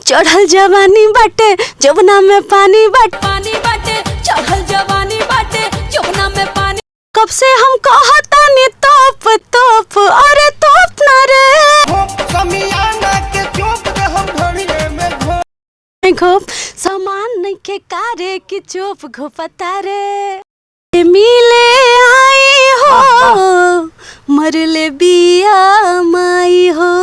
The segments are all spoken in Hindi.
चढ़ल जवानी बाटे जवना में पानी बाटे चढ़ल जवानी बाटे जवना में पानी। कब से हम कहतानी तोप तोप अरे तोप ना रे समियाना के चोप दे हम ढोलिए में घोप सामान नहीं के कारे की चोप घोपता रे मिले आई हो मरले बिया माई हो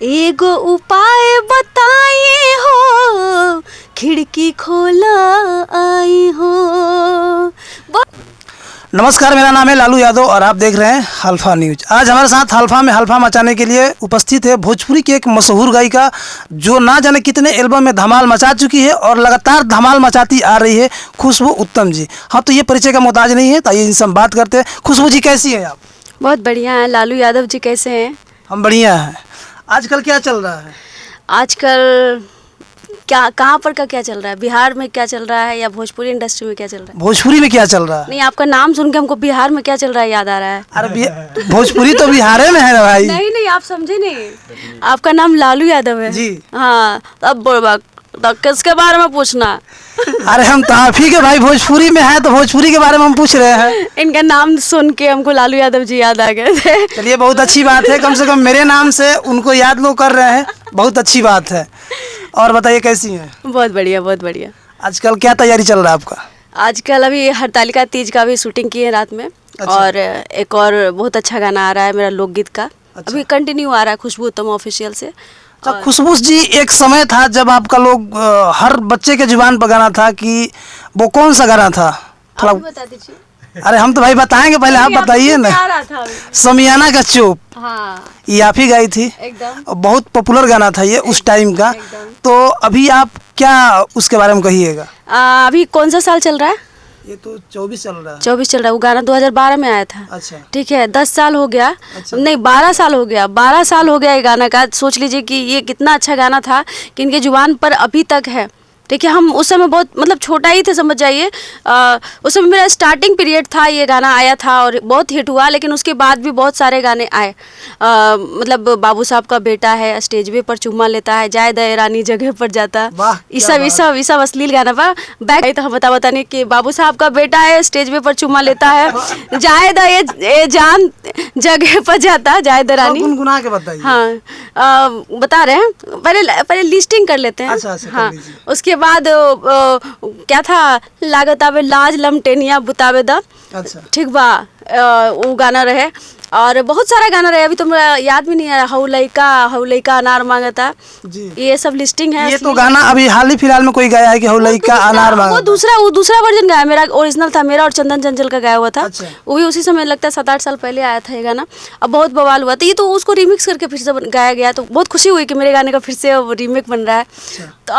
एगो उपाय बताइए हो खिड़की खोला आई हो। नमस्कार, मेरा नाम है लालू यादव और आप देख रहे हैं हल्फा न्यूज। आज हमारे साथ हल्फा में हल्फा मचाने के लिए उपस्थित है भोजपुरी की एक मशहूर गायिका जो ना जाने कितने एल्बम में धमाल मचा चुकी है और लगातार धमाल मचाती आ रही है, खुशबू उत्तम जी। हाँ, तो ये परिचय का मोहताज नहीं है, तो आइए इनसे हम बात करते हैं। खुशबू जी कैसी हैं आप? बहुत बढ़िया है। लालू यादव जी कैसे हैं? हम बढ़िया हैं। आजकल क्या चल रहा है? आजकल क्या कहाँ पर का क्या चल रहा है? बिहार में क्या चल रहा है या भोजपुरी इंडस्ट्री में क्या चल रहा है? भोजपुरी में क्या चल रहा है? नहीं, आपका नाम सुन के हमको बिहार में क्या चल रहा है याद आ रहा है। अरे भोजपुरी तो बिहार में है ना भाई। नहीं, आप समझे नहीं। आपका नाम लालू यादव है जी। हाँ, अब तो किसके बारे में पूछना? अरे हम तो आप ही के भाई भोजपुरी में है, तो भोजपुरी के बारे में हम पूछ रहे हैं। इनका नाम सुन के हमको लालू यादव जी याद आ गए थे। चलिए, बहुत अच्छी बात है, कम से कम मेरे नाम से उनको याद लोग कर रहे हैं, बहुत अच्छी बात है। और बताइए कैसी हैं? बहुत बढ़िया, बहुत बढ़िया। आजकल क्या तैयारी चल रहा है आपका? आजकल अभी हरतालिका तीज का भी शूटिंग की है रात में। अच्छा। और एक और बहुत अच्छा गाना आ रहा है मेरा लोकगीत का। अच्छा। अभी कंटिन्यू आ रहा है खुशबू उत्तम ऑफिशियल से। खुशबू जी, एक समय था जब आपका लोग हर बच्चे के जुबान पर गाना था कि वो कौन सा गाना था? थोड़ा बता दीजिए। अरे हम तो भाई बताएंगे, पहले आप बताइए ना। समियाना का चोप। हाँ, ये आप ही गाई थी एकदम। बहुत पॉपुलर गाना था ये उस टाइम का। तो अभी आप क्या उसके बारे में कहिएगा? अभी कौन सा साल चल रहा है? ये तो 24 चल रहा है। 24 चल रहा है। वो गाना 2012 में आया था। अच्छा, ठीक है। 10 साल हो गया। अच्छा। नहीं, 12 साल हो गया। 12 साल हो गया ये गाना का। सोच लीजिए कि ये कितना अच्छा गाना था कि इनके जुबान पर अभी तक है। ठीक है, हम उस समय बहुत मतलब छोटा ही थे, समझ जाइए। उस समय मेरा स्टार्टिंग पीरियड था, ये गाना आया था और बहुत हिट हुआ। लेकिन उसके बाद भी बहुत सारे गाने आए। मतलब बाबू साहब का बेटा है, स्टेज पे पर चुम्मा लेता है, जाए दे रानी जगह पर जाता, ये सब अश्लील गाना बा। बैक तो हम बता नहीं कि बाबू साहब का बेटा है, स्टेज पे पर चुम्मा लेता है, जाए दे ये जान जगह पर जाता, जाए दे रानी। गुनगुना के बताइए। हाँ, बता रहे हैं। पहले लिस्टिंग कर लेते हैं। अच्छा, हाँ, उसके बाद क्या था, लागत आवे लाज लमटेनिया बुतावे द। अच्छा, ठीक बा। वो गाना रहे और बहुत सारा गाना रहे। अभी तो मेरा याद भी नहीं आ रहा। हऊ लइका अनार मांगता जी, ये सब लिस्टिंग है। ये तो गाना अभी हाल ही फिलहाल में कोई गाया है कि हऊ लइका अनार मांगता। वो दूसरा वर्जन गाया, मेरा ओरिजिनल था, मेरा और चंदन चंचल का गाया हुआ था। अच्छा। वो भी उसी समय लगता है 7-8 साल पहले आया था ये गाना। अब बहुत बवाल हुआ था। ये तो उसको रिमिक्स करके फिर से गाया गया, तो बहुत खुशी हुई कि मेरे गाने का फिर से रीमेक बन रहा है। तो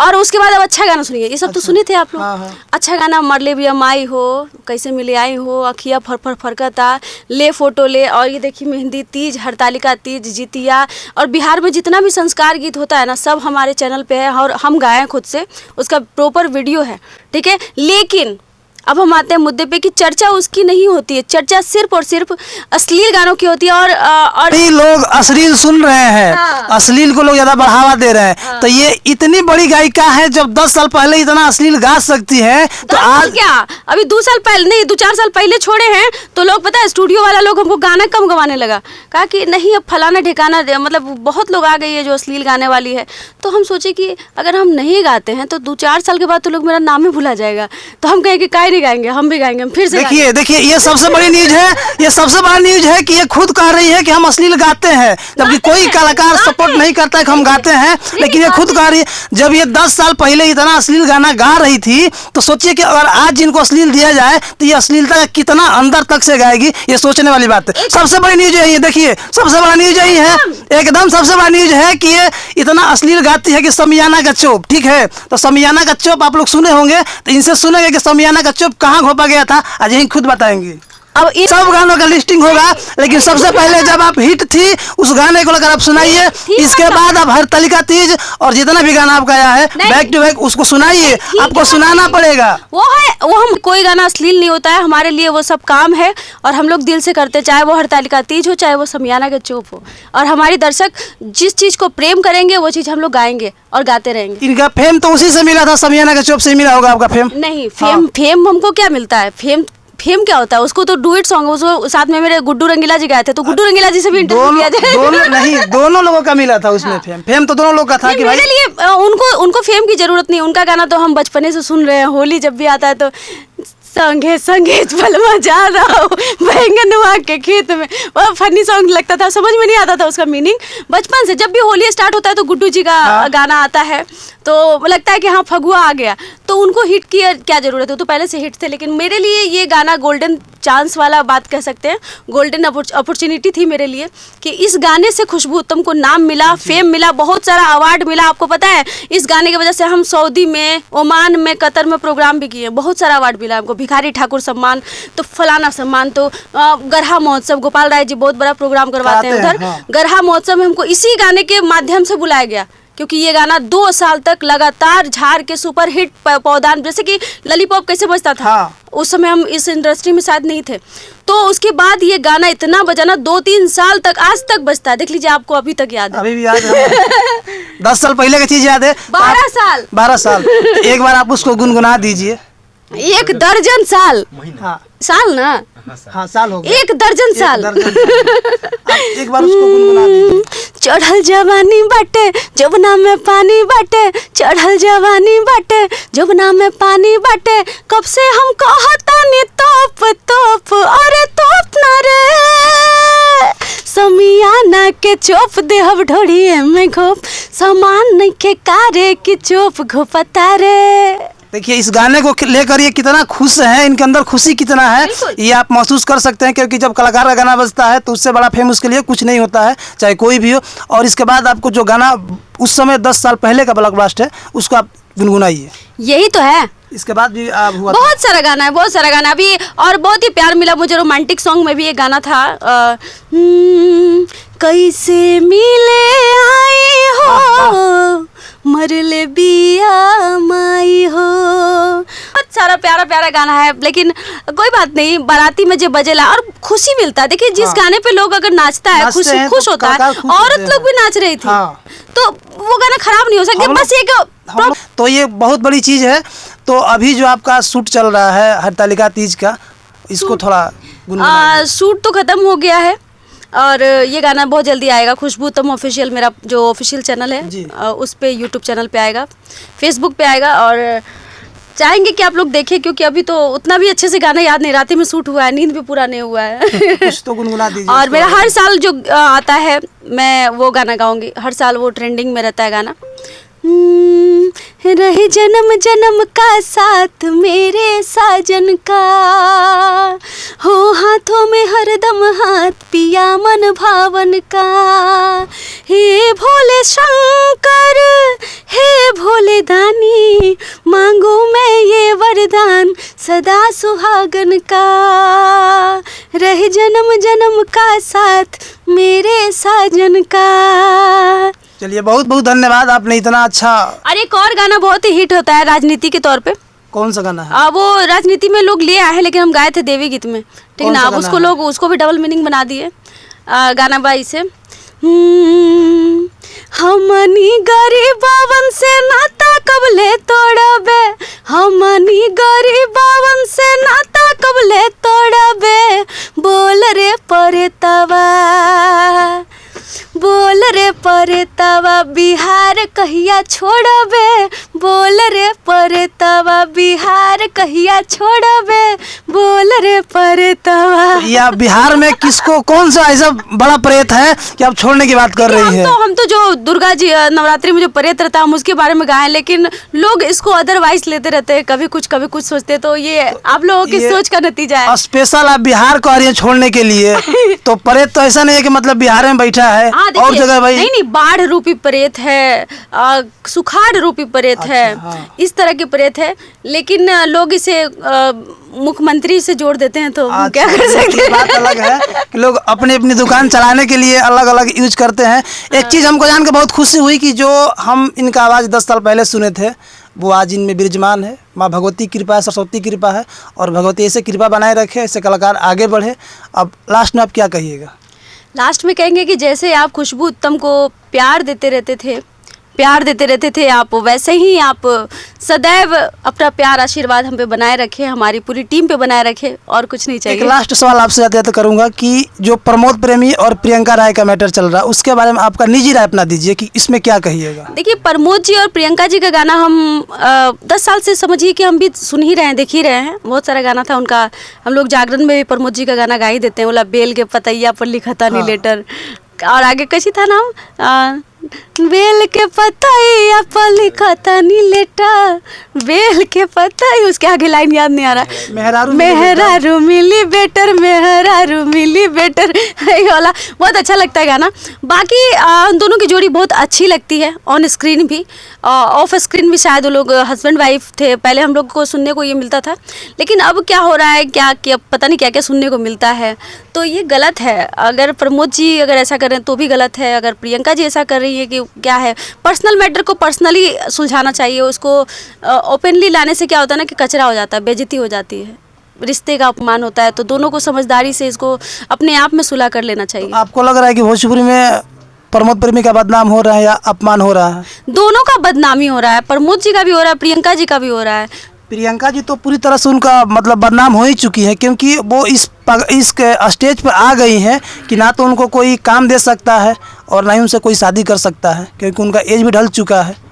और उसके बाद अब अच्छा गाना सुनिए। ये सब तो सुने थे आप लोग। अच्छा गाना, मरले भी माई हो, कैसे मिले आई हो, अखिया फर फरकता, ले फोटो ले, और ये देखिए मेहंदी तीज, हरतालिका तीज, जितिया, और बिहार में जितना भी संस्कार गीत होता है ना, सब हमारे चैनल पे है और हम गाए हैं खुद से। उसका प्रॉपर वीडियो है। ठीक है, लेकिन अब हम आते हैं मुद्दे पे कि चर्चा उसकी नहीं होती है। चर्चा सिर्फ और सिर्फ अश्लील गानों की होती है। और लोग अश्लील सुन रहे हैं। हाँ। अश्लील को लोग ज्यादा बढ़ावा दे रहे हैं। हाँ। तो ये इतनी बड़ी गायिका है, जब 10 साल पहले इतना अश्लील गा सकती है, तो आज क्या अभी 2 साल पहले नहीं, 2-4 साल पहले छोड़े हैं तो लोग, पता है, स्टूडियो वाला लोग हमको गाना कम गवाने लगा। कहा कि नहीं, अब फलाना ठिकाना, मतलब बहुत लोग आ गई है जो अश्लील गाने वाली है। तो हम सोचे कि अगर हम नहीं गाते हैं तो 2-4 साल के बाद तो लोग मेरा नाम ही भुला जाएगा। तो हम कहें कि काय गाएंगे, हम भी गाएंगे, हम फिर से। देखिए ये सबसे बड़ी न्यूज है। ये सबसे बड़ा न्यूज है कि ये खुद कह रही है कि हम अश्लील गाते हैं, जबकि कोई कलाकार सपोर्ट नहीं करता है कि हम गाते हैं, लेकिन ये खुद कह रही है। जब ये 10 साल पहले इतना अश्लील गाना गा रही थी, तो सोचिए कि अगर आज जिनको अश्लील दिया जाए तो ये अश्लीलता का कितना अंदर तक से गाएगी, ये सोचने वाली बात है। सबसे बड़ी न्यूज यही है। देखिए, सबसे बड़ा न्यूज यही है, एकदम सबसे बड़ा न्यूज है कि ये इतना अश्लील गाती है कि समियाना का चोप। ठीक है, तो समियाना का चोप आप लोग सुने होंगे, तो इनसे सुनेंगे कि समियाना का चोप कहाँ घोपा गया था। आज यही खुद बताएंगे। अब सब गानों का लिस्टिंग होगा, लेकिन सबसे पहले जब आप हिट थी उस गाने को लेकर आप सुनाइए, इसके बाद आप हरतालिका तीज और जितना भी गाना आप गाया है बैक टू बैक उसको सुनाइए, आपको सुनाना पड़ेगा। वो हम कोई गाना अश्लील नहीं होता है, हमारे लिए वो सब काम है और हम लोग दिल से करते, चाहे वो हरतालिका तीज हो चाहे वो समियाना का चुप हो। और हमारी दर्शक जिस चीज को प्रेम करेंगे वो चीज हम लोग गाएंगे और गाते रहेंगे। इनका फेम तो उसी से मिला था, समियाना के चुप से मिला होगा आपका फेम। नहीं, फेम हमको क्या मिलता है? फेम क्या होता है? उसको तो डुएट सॉन्ग, उसको साथ में मेरे गुड्डू रंगीला जी गाए थे, तो गुड्डू रंगीला जी से भी इंटरव्यू किया जाए। दोनों लोगों का मिला था उसमें। फेम तो दोनों लोग का था कि भाई मेरे लिए उनको फेम की जरूरत नहीं। उनका गाना तो हम बचपने से सुन रहे हैं, होली जब भी आता है तो संगे संगे पलमा जा रहा हूँ बैंगन वहाँ के खेत में, वो फनी सॉन्ग लगता था, समझ में नहीं आता था उसका मीनिंग। बचपन से जब भी होली स्टार्ट होता है तो गुड्डू जी का गाना आता है तो लगता है कि हाँ फगुआ आ गया, तो उनको हिट की क्या जरूरत है, तो पहले से हिट थे। लेकिन मेरे लिए ये गाना गोल्डन चांस वाला बात कह सकते हैं, गोल्डन अपॉर्चुनिटी थी मेरे लिए कि इस गाने से खुशबू उत्तम को नाम मिला, फेम मिला, बहुत सारा अवार्ड मिला। आपको पता है इस गाने की वजह से हम सऊदी में, ओमान में, कतर में प्रोग्राम भी किए, बहुत सारा अवार्ड मिला हमको, भिखारी ठाकुर सम्मान, तो फलाना सम्मान, तो गरहा महोत्सव, गोपाल राय जी बहुत बड़ा प्रोग्राम करवाते हैं उधर, गरहा महोत्सव में हमको इसी गाने के माध्यम से बुलाया गया, क्योंकि ये गाना 2 साल तक लगातार झाड़ के सुपर हिट पौधान, जैसे कि ललीपॉप कैसे बजता था उस समय हम इस इंडस्ट्री में शायद नहीं थे, तो उसके बाद ये गाना इतना बजाना 2-3 साल तक आज तक बजता है। देख लीजिए, आपको अभी तक याद है। अभी भी याद है। 10 साल पहले की चीज याद है। 12 साल एक बार आप उसको गुनगुना दीजिए। 1 दर्जन साल, साल ना, हाँ साल हो गया, 1 दर्जन साल। एक बार उसको गुनगुना दीजिए। चढ़ल जवानी बाटे जवना में पानी बाटे, चढ़ल जवानी बाटे जवना में पानी बाटे, कब से हम कहतानी तोप तोप, अरे तोप ना रे समियाना के चोप देहब ढोड़िए में घोप, सामान नहीं के कारे की चोप घोपता रे। देखिए इस गाने को लेकर ये कितना खुश है, इनके अंदर खुशी कितना है ये आप महसूस कर सकते हैं, क्योंकि जब कलाकार का गाना बजता है तो उससे बड़ा फेम उसके लिए कुछ नहीं होता है, चाहे कोई भी हो। और इसके बाद आपको जो गाना उस समय 10 साल पहले का ब्लॉकबस्टर है उसको आप गुनगुनाइए। यही तो है। इसके बाद भी हुआ बहुत सारा गाना है, बहुत सारा गाना अभी, और बहुत ही प्यार मिला मुझे। रोमांटिक सॉन्ग में भी एक गाना था, कैसे मिले आई हो मरले बिया माई हो, बहुत सारा प्यारा प्यारा गाना है। लेकिन कोई बात नहीं, बाराती में जो बजेला और खुशी मिलता है। देखिए जिस गाने पे लोग अगर नाचता है खुश होता है, औरत लोग भी नाच रही थी, तो वो गाना खराब नहीं हो सकता। बस एक तो ये बहुत बड़ी चीज है। तो अभी जो आपका शूट चल रहा है हरतालिका तीज का, इसको थोड़ा शूट तो खत्म हो गया है और ये गाना बहुत जल्दी आएगा। खुशबू उत्तम ऑफिशियल मेरा जो ऑफिशियल चैनल है उस पे, यूट्यूब चैनल पे आएगा, फेसबुक पे आएगा, और चाहेंगे कि आप लोग देखें, क्योंकि अभी तो उतना भी अच्छे से गाना याद नहीं, रात में शूट हुआ है, नींद भी पूरा नहीं हुआ है। कुछ तो गुनगुना दीजिए। और मेरा हर साल जो आता है मैं वो गाना गाऊंगी, हर साल वो ट्रेंडिंग में रहता है गाना। रहे जन्म जन्म का साथ मेरे साजन का, हो हाथों में हरदम हाथ पिया मन भावन का, हे भोले शंकर हे भोले दानी, मांगू मैं ये वरदान सदा सुहागन का, रहे जन्म जन्म का साथ मेरे साजन का। चलिए बहुत बहुत धन्यवाद, आपने इतना अच्छा। और एक और गाना बहुत ही हिट होता है राजनीति के तौर पे। कौन सा गाना है? वो राजनीति में लोग ले आए हैं, लेकिन हम गाए थे देवी गीत में, ठीक ना। अब उसको लोग उसको भी डबल मीनिंग बना दिए। गाना बाई से, हमनी गरीबवन से नाता कबले तोड़बे, हमनी गरीबवन से नाता कबले तोड़बे, बोल रे परेतवा, बोल रे परेतवा बिहार कहिया छोड़बे, बोल रे परेतवा बिहार कहिया छोड़बे, बोल रे परेतवा। या बिहार में किसको कौन सा ऐसा बड़ा प्रेत है कि आप छोड़ने की बात कर रही है? हम तो जो दुर्गा जी नवरात्रि में जो प्रेत रहता है हम उसके बारे में गाएं, लेकिन लोग इसको अदरवाइज लेते रहते हैं, कभी कुछ सोचते। तो ये आप लोगों की सोच का नतीजा है। स्पेशल आप बिहार कह रही है छोड़ने के लिए, तो प्रेत तो ऐसा नहीं है कि मतलब बिहार में बैठा है, और जगह भाई नहीं, बाढ़ रूपी प्रेत है, सुखाड़ रूपी प्रेत है, इस तरह के प्रेत है। लेकिन लोग इसे मुख्यमंत्री से जोड़ देते हैं तो हम क्या अच्छा, कर सकते ये हैं। बात अलग है कि लोग अपनी अपनी दुकान चलाने के लिए अलग अलग यूज करते हैं। एक चीज़ हमको जान के बहुत खुशी हुई कि जो हम इनका आवाज़ 10 साल पहले सुने थे वो आज इनमें विराजमान है। माँ भगवती की कृपा है, सरस्वती की कृपा है, और भगवती ऐसे कृपा बनाए रखे, ऐसे कलाकार आगे बढ़े। अब लास्ट में आप क्या कहिएगा? लास्ट में कहेंगे कि जैसे आप खुशबू उत्तम को प्यार देते रहते थे आप, वैसे ही आप सदैव अपना प्यार आशीर्वाद हम पे बनाए रखें, हमारी पूरी टीम पे बनाए रखें, और कुछ नहीं एक चाहिए। लास्ट सवाल आपसे जाते जाते करूंगा कि जो प्रमोद प्रेमी और प्रियंका राय का मैटर चल रहा है उसके बारे में आपका निजी राय अपना दीजिए कि इसमें क्या कहिएगा? देखिए, प्रमोद जी और प्रियंका जी का गाना हम 10 साल से समझिए कि हम भी सुन ही रहे हैं, देख ही रहे हैं। बहुत सारा गाना था उनका, हम लोग जागरण में भी प्रमोद जी का गाना गा ही देते हैं, बोला बेल के पतैया पर लिखा था नी लेटर, और आगे कैसी था नाम, बेल के पतैया पर लिखा था नी लेटर, बेल के पतैया, उसके आगे लाइन याद नहीं आ रहा है। मेहरारू मिली बेटर, मेहरारू मिली बेटर, ये वाला बहुत अच्छा लगता है गाना। बाकी दोनों की जोड़ी बहुत अच्छी लगती है, ऑन स्क्रीन भी, ऑफ स्क्रीन भी शायद वो लोग हस्बैंड वाइफ थे। पहले हम लोग को सुनने को ये मिलता था, लेकिन अब क्या हो रहा है, क्या पता नहीं क्या क्या सुनने को मिलता है, तो ये गलत है। अगर प्रमोद जी अगर ऐसा करें तो भी गलत है, अगर प्रियंका जी ऐसा कर रही है कि क्या है, पर्सनल मैटर को पर्सनली सुलझाना चाहिए। उसको ओपनली लाने से क्या होता है ना कि कचरा हो जाता है, बेइज्जती हो जाती है, रिश्ते का अपमान होता है। तो दोनों को समझदारी से इसको अपने आप में सुलह कर लेना चाहिए। आपको लग रहा है कि भोजपुरी में प्रमोद प्रेमी का बदनाम हो रहा है या अपमान हो रहा है? दोनों का बदनामी हो रहा है, प्रमोद जी का भी हो रहा है, प्रियंका जी का भी हो रहा है। प्रियंका जी तो पूरी तरह से उनका मतलब बदनाम हो ही चुकी है, क्योंकि वो इस स्टेज पर आ गई हैं कि ना तो उनको कोई काम दे सकता है और ना ही उनसे कोई शादी कर सकता है, क्योंकि उनका एज भी ढल चुका है,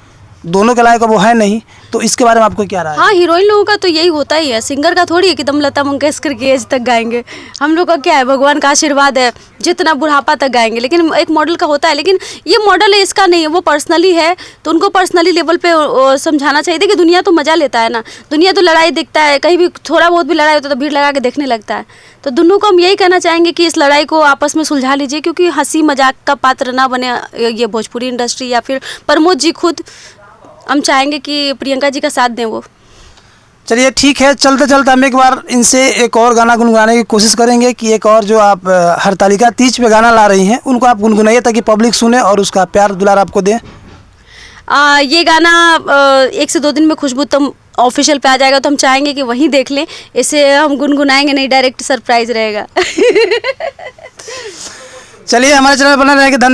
दोनों के लायक वो है नहीं। तो इसके बारे में आपको क्या राय है? हाँ, हीरोइन लोगों का तो यही होता ही है, सिंगर का थोड़ी है कि तुम लता मंगेशकर की एज तक गाएंगे। हम लोग का क्या है, भगवान का आशीर्वाद है, जितना बुढ़ापा तक गाएंगे। लेकिन एक मॉडल का होता है, लेकिन ये मॉडल है, इसका नहीं है, वो पर्सनली है, तो उनको पर्सनली लेवल पे समझाना चाहिए। देखिए, दुनिया तो मजा लेता है ना, दुनिया तो लड़ाई देखता है, कहीं भी थोड़ा बहुत भी लड़ाई होता है तो भीड़ लगा के देखने लगता है। तो दोनों को हम यही कहना चाहेंगे कि इस लड़ाई को आपस में सुलझा लीजिए, क्योंकि हंसी मजाक का पात्र ना बने ये भोजपुरी इंडस्ट्री या फिर प्रमोद जी खुद। हम चाहेंगे कि प्रियंका जी का साथ दें वो। चलिए ठीक है, चलते चलते हम एक बार इनसे एक और गाना गुनगुनाने की कोशिश करेंगे कि एक और जो आप हरतालिका तीज पे गाना ला रही हैं उनको आप गुनगुनाइए ताकि पब्लिक सुने और उसका प्यार दुलार आपको दें। ये गाना 1 से 2 दिन में खुशबू उत्तम ऑफिशियल पे आ जाएगा, तो हम चाहेंगे कि वहीं देख लें। इसे हम गुनगुनाएंगे नहीं, डायरेक्ट सरप्राइज रहेगा। चलिए, हमारे चैनल पर बने रहने के धन्यवाद।